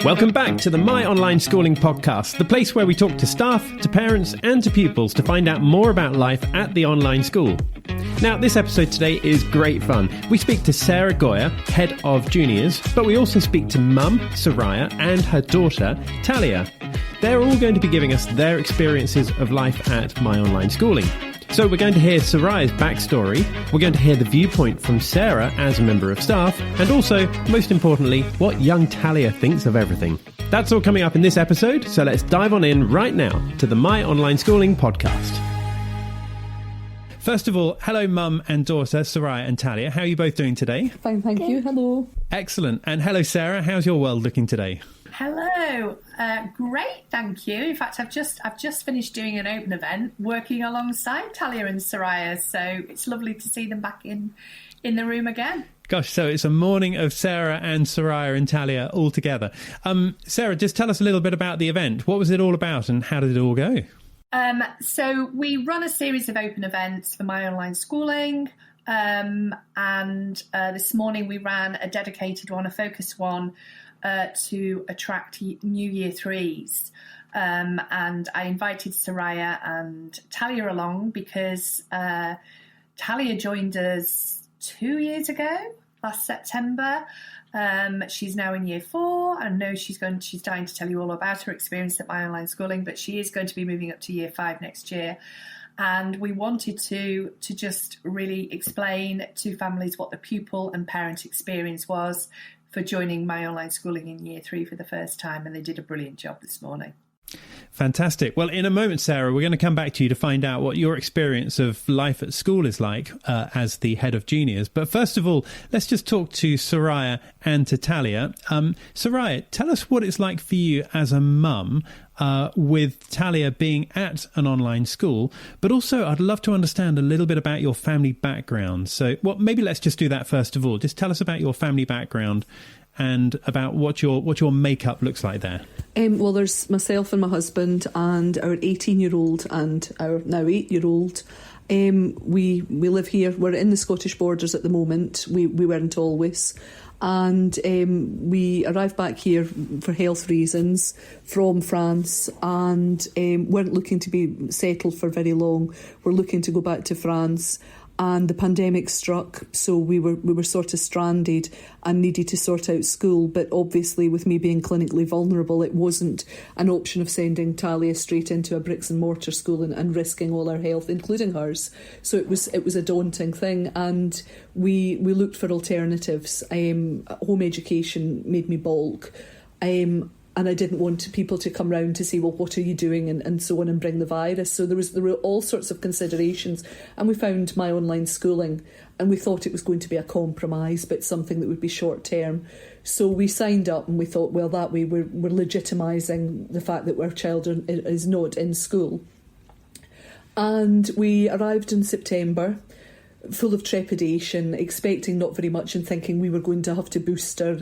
Welcome back to the My Online Schooling Podcast, the place where we talk to staff, to parents and to pupils to find out more about life at the online school. Now, this episode today is great fun. We speak to Sara Goyea, Head of Juniors, but we also speak to Mum, Soraya, and her daughter, Taliya. They're all going to be giving us their experiences of life at My Online Schooling. So we're going to hear Soraya's backstory, we're going to hear the viewpoint from Sara as a member of staff, and also, most importantly, what young Taliya thinks of everything. That's all coming up in this episode, so let's dive on in right now to the My Online Schooling Podcast. First of all, hello Mum and daughter, Soraya and Taliya. How are you both doing today? Fine, thank you. Hello. Excellent. And hello Sara, how's your world looking today? Hello, great, thank you. In fact, I've just finished doing an open event working alongside Taliya and Soraya, so it's lovely to see them back in the room again. Gosh, so it's a morning of Sara and Soraya and Taliya all together. Sara, just tell us a little bit about the event. What was it all about and how did it all go? So we run a series of open events for My Online Schooling, and this morning we ran a dedicated one, a focused one, to attract new year threes. And I invited Soraya and Taliya along because Taliya joined us 2 years ago, last September. She's now in year 4. I know she's dying to tell you all about her experience at My Online Schooling, but she is going to be moving up to year 5 next year. And we wanted to just really explain to families what the pupil and parent experience was for joining My Online Schooling in year 3 for the first time, and they did a brilliant job this morning. Fantastic. Well, in a moment, Sara, we're going to come back to you to find out what your experience of life at school is like as the head of juniors. But first of all, let's just talk to Soraya and to Taliya. Soraya, tell us what it's like for you as a mum with Taliya being at an online school. But also, I'd love to understand a little bit about your family background. So, maybe let's just do that first of all. Just tell us about your family background and about what your makeup looks like there. Well, there's myself and my husband and our 18-year-old and our now 8-year-old. We live here. We're in the Scottish borders at the moment. We weren't always. And we arrived back here for health reasons from France and weren't looking to be settled for very long. We're looking to go back to France. And the pandemic struck, so we were sort of stranded and needed to sort out school. But obviously, with me being clinically vulnerable, it wasn't an option of sending Taliya straight into a bricks and mortar school and risking all our health, including hers. So it was a daunting thing, and we looked for alternatives. Home education made me balk. And I didn't want people to come round to say, well, what are you doing, and so on, and bring the virus. So there were all sorts of considerations. And we found My Online Schooling, and we thought it was going to be a compromise, but something that would be short term. So we signed up and we thought, well, that way we're legitimising the fact that our child is not in school. And we arrived in September, full of trepidation, expecting not very much and thinking we were going to have to boost her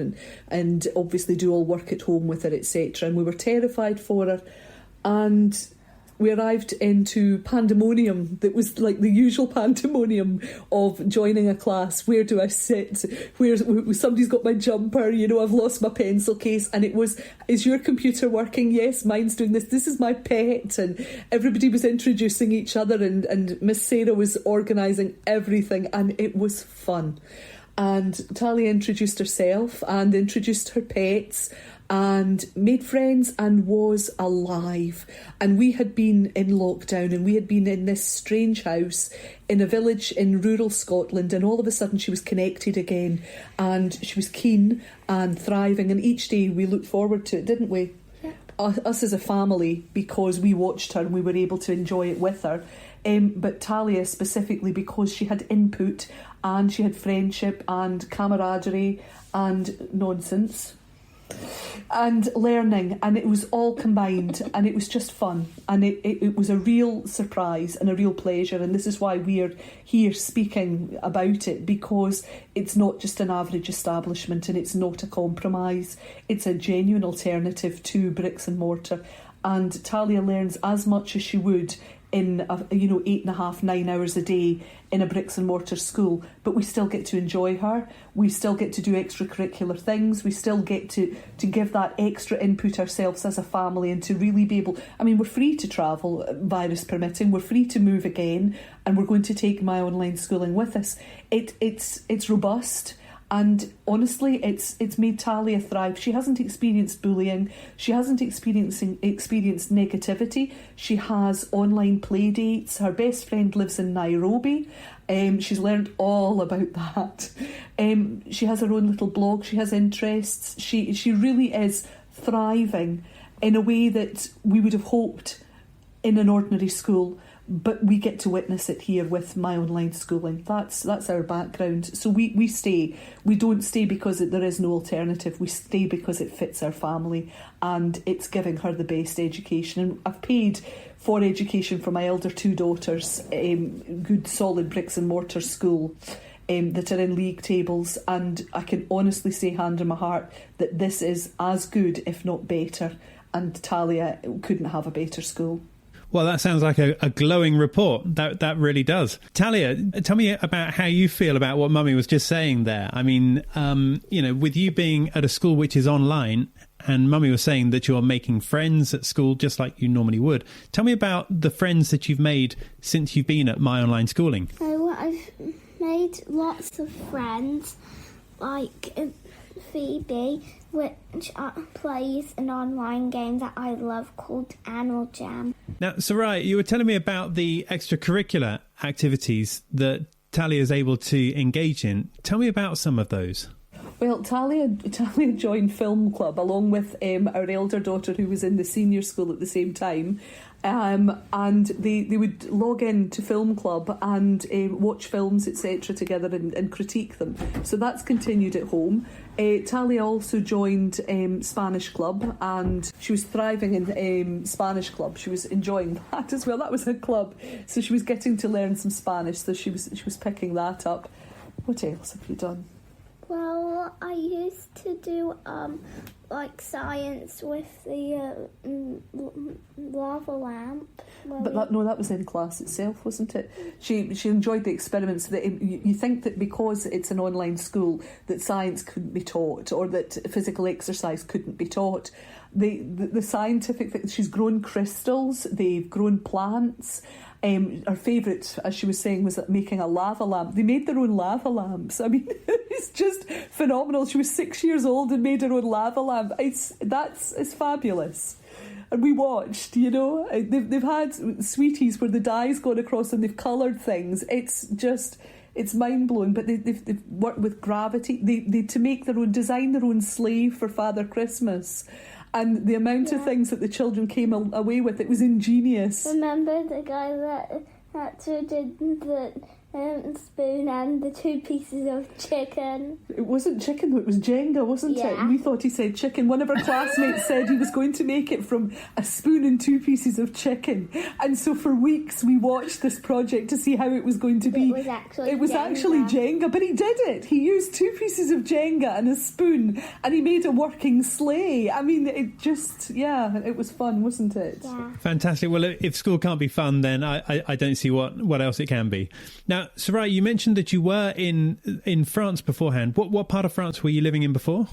and obviously do all work at home with her, etc. And we were terrified for her. And we arrived into pandemonium that was like the usual pandemonium of joining a class. Where do I sit? Somebody's got my jumper, I've lost my pencil case. And it was, is your computer working? Yes, mine's doing this. This is my pet. And everybody was introducing each other and Miss Sara was organising everything. And it was fun. And Taliya introduced herself and introduced her pets and made friends and was alive. And we had been in lockdown and we had been in this strange house in a village in rural Scotland, and all of a sudden she was connected again and she was keen and thriving, and each day we looked forward to it, didn't we? Yeah. Us as a family, because we watched her and we were able to enjoy it with her. But Taliya specifically because she had input and she had friendship and camaraderie and nonsense and learning, and it was all combined, and it was just fun, and it was a real surprise and a real pleasure. And this is why we're here speaking about it, because it's not just an average establishment and it's not a compromise, it's a genuine alternative to bricks and mortar. And Taliya learns as much as she would in 8.5, 9 hours a day in a bricks and mortar school, but we still get to enjoy her. We still get to do extracurricular things. We still get to give that extra input ourselves as a family, and to really be able, we're free to travel, virus permitting, we're free to move again, and we're going to take My Online Schooling with us. It's robust. And honestly, it's made Taliya thrive. She hasn't experienced bullying. She hasn't experienced negativity. She has online play dates. Her best friend lives in Nairobi. She's learned all about that. She has her own little blog. She has interests. She really is thriving in a way that we would have hoped in an ordinary school. But we get to witness it here with My Online Schooling. That's our background. So we stay. We don't stay because there is no alternative. We stay because it fits our family and it's giving her the best education. And I've paid for education for my elder two daughters, good solid bricks and mortar school that are in league tables. And I can honestly say, hand on my heart, that this is as good, if not better. And Taliya couldn't have a better school. Well, that sounds like a glowing report. That really does. Taliya, tell me about how you feel about what Mummy was just saying there. With you being at a school which is online, and Mummy was saying that you're making friends at school just like you normally would. Tell me about the friends that you've made since you've been at My Online Schooling. So I've made lots of friends, like Phoebe, which plays an online game that I love called Animal Jam. Now, Soraya, you were telling me about the extracurricular activities that Taliya is able to engage in. Tell me about some of those. Well, Taliya joined film club along with our elder daughter, who was in the senior school at the same time. And they would log in to film club and watch films, etc. together and critique them. So that's continued at home. Taliya also joined Spanish club, and she was thriving in Spanish club. She was enjoying that as well. That was her club, so she was getting to learn some Spanish. So she was picking that up. What else have you done? Well, I used to do science with the lava lamp. But that was in class itself, wasn't it? She enjoyed the experiments. That you think that because it's an online school that science couldn't be taught, or that physical exercise couldn't be taught. The scientific thing, she's grown crystals, they've grown plants. Her favourite, as she was saying, was making a lava lamp. They made their own lava lamps. It's just phenomenal. She was 6 years old and made her own lava lamp. It's fabulous. And we watched, they've had sweeties where the dye's gone across and they've coloured things. It's mind-blowing, but they've worked with gravity. They to make design their own sleigh for Father Christmas. And the amount of things that the children came away with, it was ingenious. Remember the guy that did the spoon and the 2 pieces of chicken? It wasn't chicken, it was Jenga, wasn't it? And we thought he said chicken. One of our classmates said he was going to make it from a spoon and 2 pieces of chicken. And so for weeks we watched this project to see how it was going to be. It was actually Jenga, but he did it. He used 2 pieces of Jenga and a spoon, and he made a working sleigh. It was fun, wasn't it? Yeah. Fantastic. Well, if school can't be fun, then I don't see what else it can be. Now, Soraya, you mentioned that you were in France beforehand. What part of France were you living in before?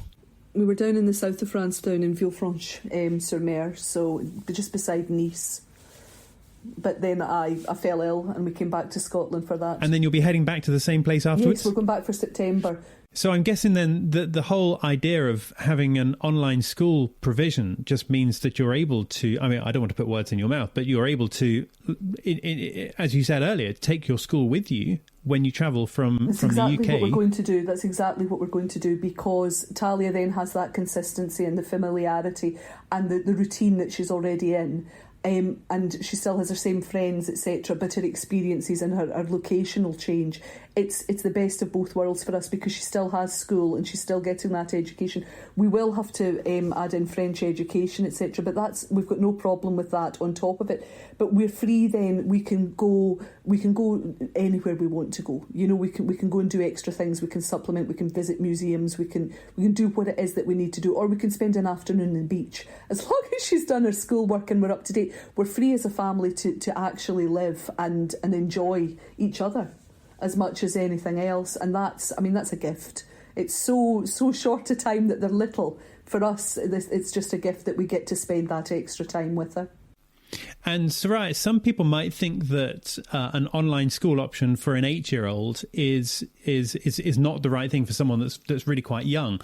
We were down in the south of France, down in Villefranche-sur-Mer, so just beside Nice. But then I fell ill and we came back to Scotland for that. And then you'll be heading back to the same place afterwards? Yes, we're going back for September. So I'm guessing then that the whole idea of having an online school provision just means that you're able to, I don't want to put words in your mouth, but you're able to, as you said earlier, take your school with you when you travel from the UK. That's exactly what we're going to do. That's exactly what we're going to do, because Taliya then has that consistency and the familiarity and the routine that she's already in. And she still has her same friends, etc., but her experiences and her location will change. it's the best of both worlds for us because she still has school and she's still getting that education. We will have to add in French education, etc. But we've got no problem with that on top of it. But we're free then. We can go anywhere we want to go. You know, we can go and do extra things. We can supplement. We can visit museums. We can do what it is that we need to do, or we can spend an afternoon on the beach. As long as she's done her schoolwork and we're up to date, we're free as a family to actually live and enjoy each other as much as anything else. And that's a gift. It's so short a time that they're little. For us, it's just a gift that we get to spend that extra time with her. And Soraya, some people might think that an online school option for an 8-year-old is not the right thing for someone that's really quite young.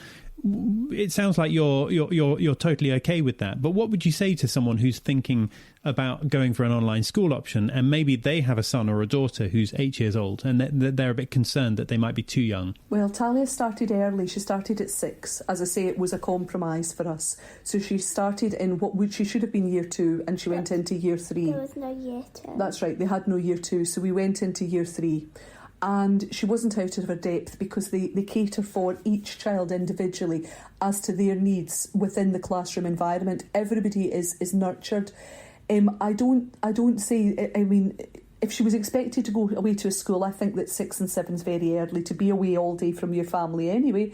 It sounds like you're totally okay with that. But what would you say to someone who's thinking about going for an online school option and maybe they have a son or a daughter who's 8 years old and they're a bit concerned that they might be too young? Well, Taliya started early. She started at 6. As I say, it was a compromise for us. So she started in she should have been year 2 and she went into year 3. There was no year 2. That's right. They had no year 2. So we went into year 3. And she wasn't out of her depth because they cater for each child individually as to their needs within the classroom environment. Everybody is nurtured. I don't say, I mean, if she was expected to go away to a school, I think that 6 and 7 is very early to be away all day from your family anyway.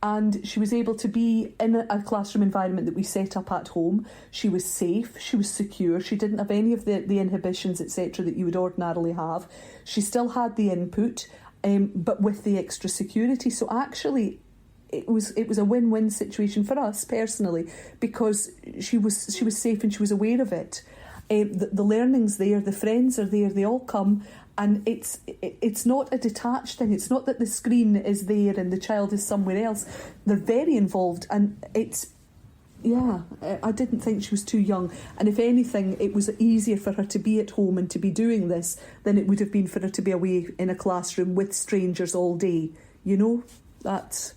And she was able to be in a classroom environment that we set up at home. She was safe, she was secure, she didn't have any of the inhibitions, etc., that you would ordinarily have. She still had the input, but with the extra security. So actually, it was a win-win situation for us personally because she was safe and she was aware of it. The learning's there, the friends are there, they all come. And it's not a detached thing. It's not that the screen is there and the child is somewhere else. They're very involved, and I didn't think she was too young. And if anything, it was easier for her to be at home and to be doing this than it would have been for her to be away in a classroom with strangers all day. You know, that's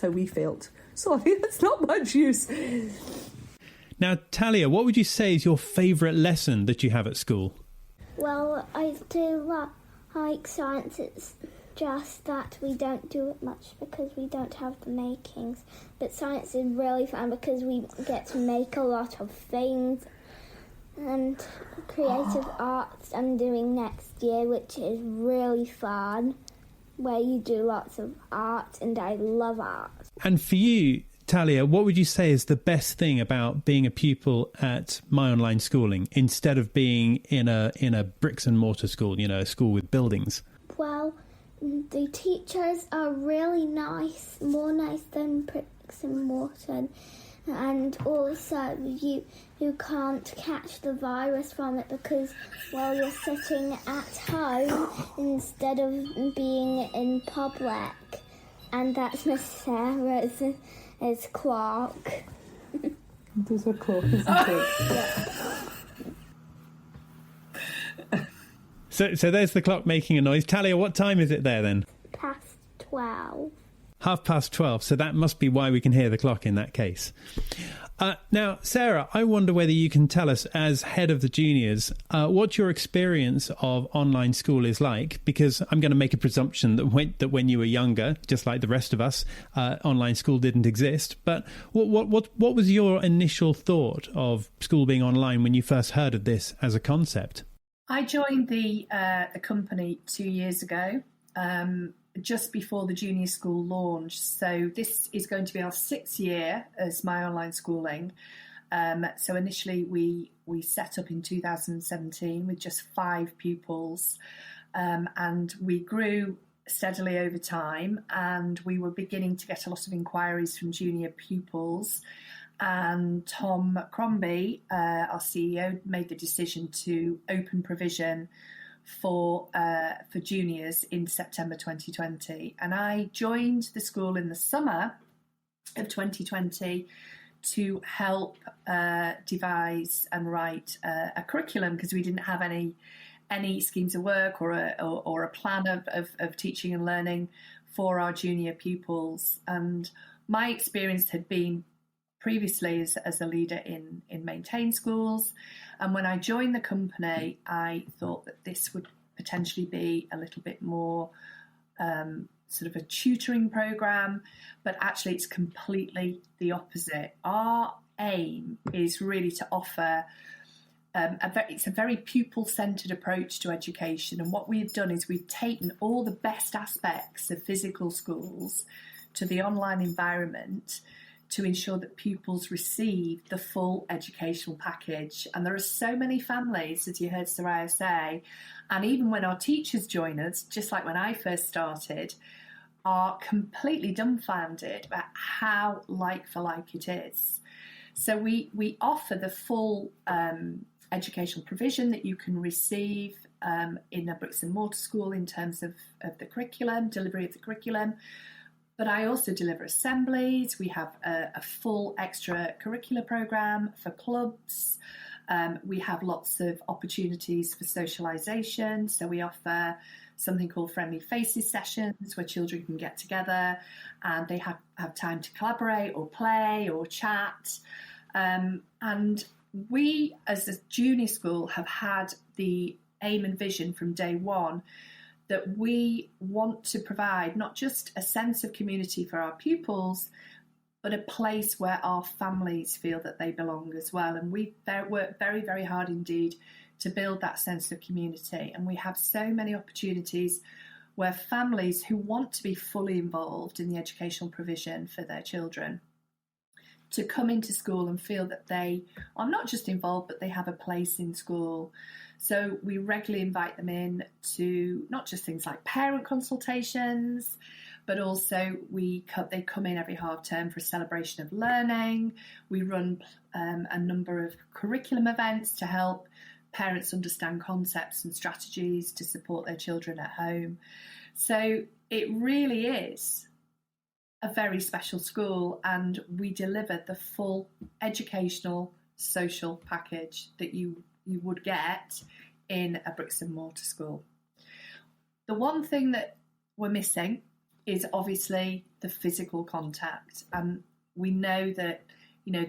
how we felt. Sorry, it's not much use. Now, Taliya, what would you say is your favourite lesson that you have at school? Well, I do like science. It's just that we don't do it much because we don't have the makings. But science is really fun because we get to make a lot of things. And creative arts I'm doing next year, which is really fun, where you do lots of art, and I love art. And for you, Taliya, what would you say is the best thing about being a pupil at My Online Schooling instead of being in a bricks and mortar school, you know, a school with buildings? Well, the teachers are really nice, more nice than bricks and mortar. And also you can't catch the virus from it because, well, you're sitting at home instead of being in public. And that's Miss Sarah's clock. There's a clock, isn't it? Yeah. So there's the clock making a noise. Taliya, what time is it there then? Past 12. 12:30. So that must be why we can hear the clock in that case. Now, Sarah, I wonder whether you can tell us, as head of the juniors, what your experience of online school is like, because I'm going to make a presumption that when you were younger, just like the rest of us, online school didn't exist. But what was your initial thought of school being online when you first heard of this as a concept? I joined the company 2 years ago, just before the junior school launch. So this is going to be our 6th year as My Online Schooling. So initially we set up in 2017 with just 5 pupils, and we grew steadily over time, and we were beginning to get a lot of inquiries from junior pupils. And Tom Crombie, our CEO, made the decision to open provision for juniors in September 2020, and I joined the school in the summer of 2020 to help devise and write a curriculum, because we didn't have any schemes of work or a plan of teaching and learning for our junior pupils. And my experience had been previously as a leader in maintained schools. And when I joined the company, I thought that this would potentially be a little bit more sort of a tutoring program, but actually it's completely the opposite. Our aim is really to offer it's a very pupil-centred approach to education, and what we've done is we've taken all the best aspects of physical schools to the online environment to ensure that pupils receive the full educational package. And there are so many families, as you heard Soraya say, and even when our teachers join us, just like when I first started, are completely dumbfounded about how like for like it is. So we offer the full educational provision that you can receive in a bricks and mortar school in terms of the curriculum, delivery of the curriculum. But I also deliver assemblies. We have a full extracurricular programme for clubs. We have lots of opportunities for socialisation. So we offer something called Friendly Faces sessions where children can get together and they have time to collaborate or play or chat. And we, as a junior school, have had the aim and vision from day one that we want to provide not just a sense of community for our pupils, but a place where our families feel that they belong as well. And we work very, very hard indeed to build that sense of community. And we have so many opportunities where families who want to be fully involved in the educational provision for their children to come into school and feel that they are not just involved, but they have a place in school. So we regularly invite them in to not just things like parent consultations, but also they come in every half term for a celebration of learning. We run a number of curriculum events to help parents understand concepts and strategies to support their children at home. So it really is a very special school, and we deliver the full educational social package that you would get in a bricks and mortar school. The one thing that we're missing is obviously the physical contact, and we know that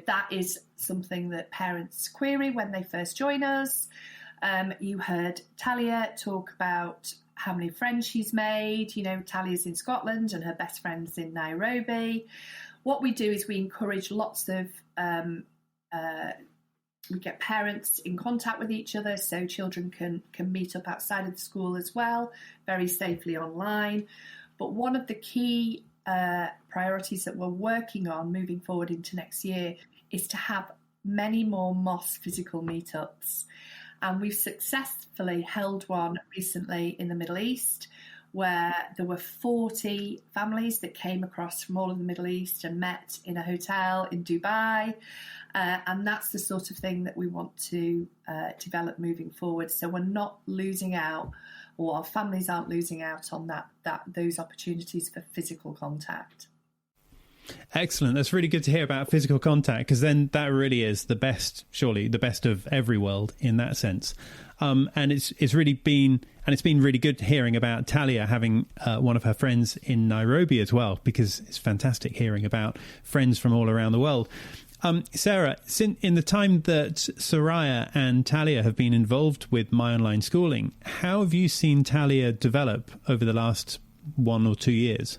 that is something that parents query when they first join us. You heard Taliya talk about how many friends she's made. Taliya's in Scotland and her best friend's in Nairobi. What we do is we encourage lots of we get parents in contact with each other so children can meet up outside of the school as well, very safely online. But one of the key priorities that we're working on moving forward into next year is to have many more MOS physical meetups. And we've successfully held one recently in the Middle East, where there were 40 families that came across from all of the Middle East and met in a hotel in Dubai. And that's the sort of thing that we want to develop moving forward. So we're not losing out, or our families aren't losing out on those opportunities for physical contact. Excellent. That's really good to hear about physical contact, because then that really is the best, surely the best of every world in that sense. And it's really been, and it's been really good hearing about Taliya having one of her friends in Nairobi as well, because it's fantastic hearing about friends from all around the world. Sara, in the time that Soraya and Taliya have been involved with My Online Schooling, how have you seen Taliya develop over the last 1 or 2 years?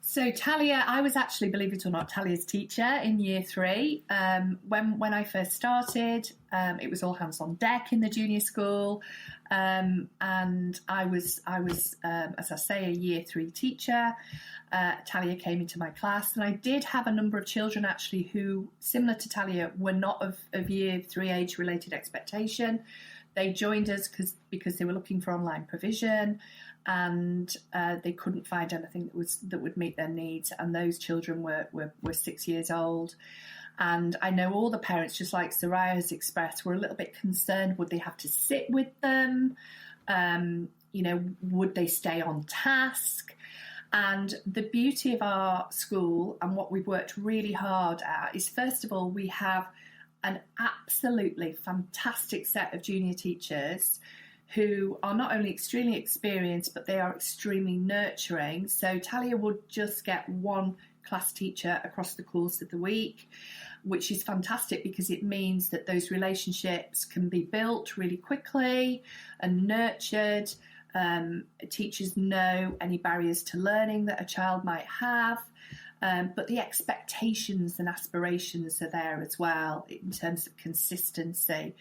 So Taliya, I was actually, believe it or not, Taliya's teacher in year 3. When I first started, it was all hands on deck in the junior school, and I was as I say, a year 3 teacher. Taliya came into my class, and I did have a number of children actually who, similar to Taliya, were not of year 3 age related expectation. They joined us because they were looking for online provision, and they couldn't find anything that would meet their needs. And those children were 6 years old. And I know all the parents, just like Soraya has expressed, were a little bit concerned. Would they have to sit with them? Would they stay on task? And the beauty of our school, and what we've worked really hard at, is first of all, we have an absolutely fantastic set of junior teachers who are not only extremely experienced, but they are extremely nurturing. So Taliya would just get one class teacher across the course of the week, which is fantastic because it means that those relationships can be built really quickly and nurtured. Teachers know any barriers to learning that a child might have. But the expectations and aspirations are there as well in terms of consistency.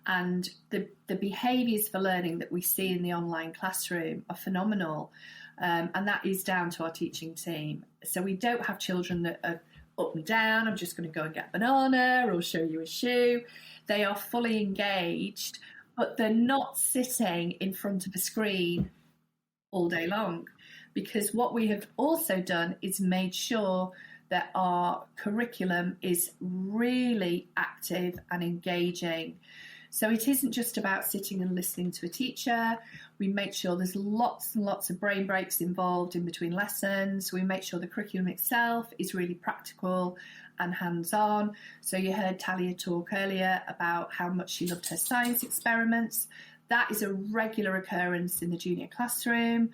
And the behaviours for learning that we see in the online classroom are phenomenal. And that is down to our teaching team. So we don't have children that are up and down, I'm just going to go and get a banana or show you a shoe. They are fully engaged, but they're not sitting in front of a screen all day long. Because what we have also done is made sure that our curriculum is really active and engaging. So it isn't just about sitting and listening to a teacher. We make sure there's lots and lots of brain breaks involved in between lessons. We make sure the curriculum itself is really practical and hands-on. So you heard Taliya talk earlier about how much she loved her science experiments. That is a regular occurrence in the junior classroom.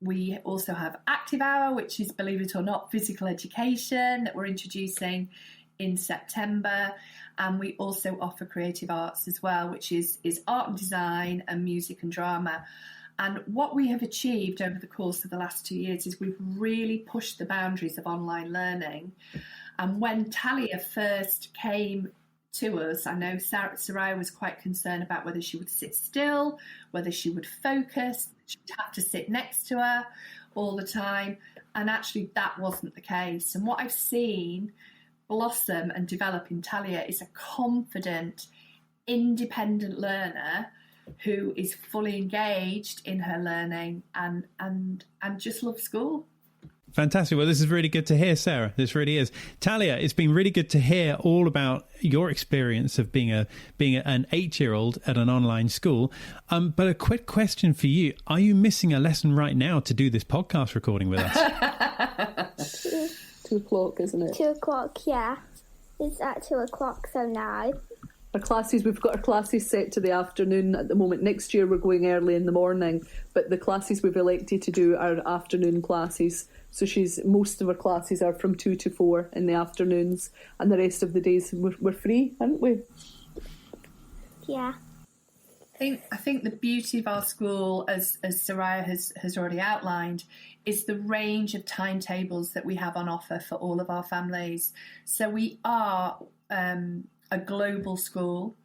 We also have Active Hour, which is, believe it or not, physical education that we're introducing in September. And we also offer creative arts as well, which is art and design and music and drama. And what we have achieved over the course of the last 2 years is we've really pushed the boundaries of online learning. And when Taliya first came to us, I know Soraya was quite concerned about whether she would sit still, whether she would focus, she'd have to sit next to her all the time. And actually that wasn't the case. And what I've seen blossom and develop in Taliya is a confident, independent learner who is fully engaged in her learning and just loves school. Fantastic. Well, this is really good to hear, Sarah. This really is. Taliya, it's been really good to hear all about your experience of being an 8-year-old at an online school. But a quick question for you. Are you missing a lesson right now to do this podcast recording with us? 2 o'clock, isn't it? 2 o'clock, yeah. It's at 2 o'clock, so now. We've got our classes set to the afternoon at the moment. Next year we're going early in the morning, but the classes we've elected to do are afternoon classes. So most of her classes are from 2 to 4 in the afternoons, and the rest of the days we're free, aren't we? Yeah. I think the beauty of our school, as Soraya has already outlined, is the range of timetables that we have on offer for all of our families. So we are a global school,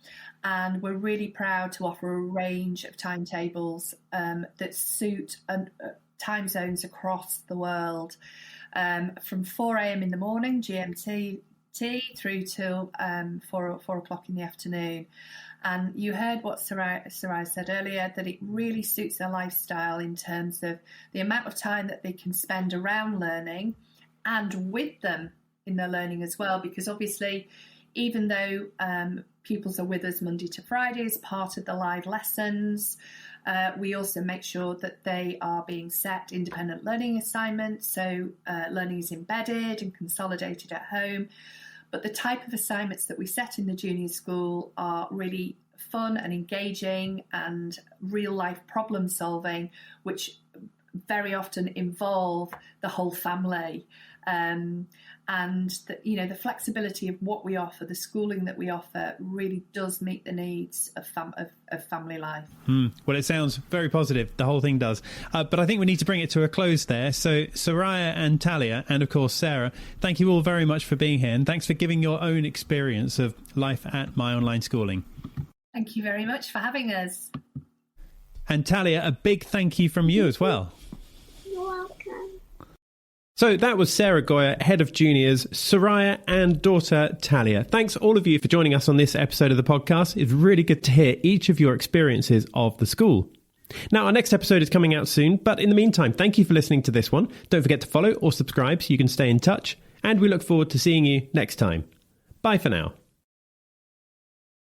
and we're really proud to offer a range of timetables that suit time zones across the world, from 4 a.m. in the morning, GMT, through till 4 o'clock in the afternoon. And you heard what Soraya said earlier, that it really suits their lifestyle in terms of the amount of time that they can spend around learning and with them in their learning as well. Because obviously, even though pupils are with us Monday to Friday as part of the live lessons, we also make sure that they are being set independent learning assignments. So learning is embedded and consolidated at home. But the type of assignments that we set in the junior school are really fun and engaging and real life problem solving, which very often involve the whole family. And the flexibility of what we offer, the schooling that we offer, really does meet the needs of family life. Well, it sounds very positive. The whole thing does. But I think we need to bring it to a close there. So Soraya and Taliya, and of course Sarah, thank you all very much for being here, and thanks for giving your own experience of life at My Online Schooling. Thank you very much for having us. And Taliya, a big thank you from you as well. You're welcome. So that was Sara Goyea, Head of Juniors, Soraya and daughter Taliya. Thanks all of you for joining us on this episode of the podcast. It's really good to hear each of your experiences of the school. Now, our next episode is coming out soon, but in the meantime, thank you for listening to this one. Don't forget to follow or subscribe so you can stay in touch, and we look forward to seeing you next time. Bye for now.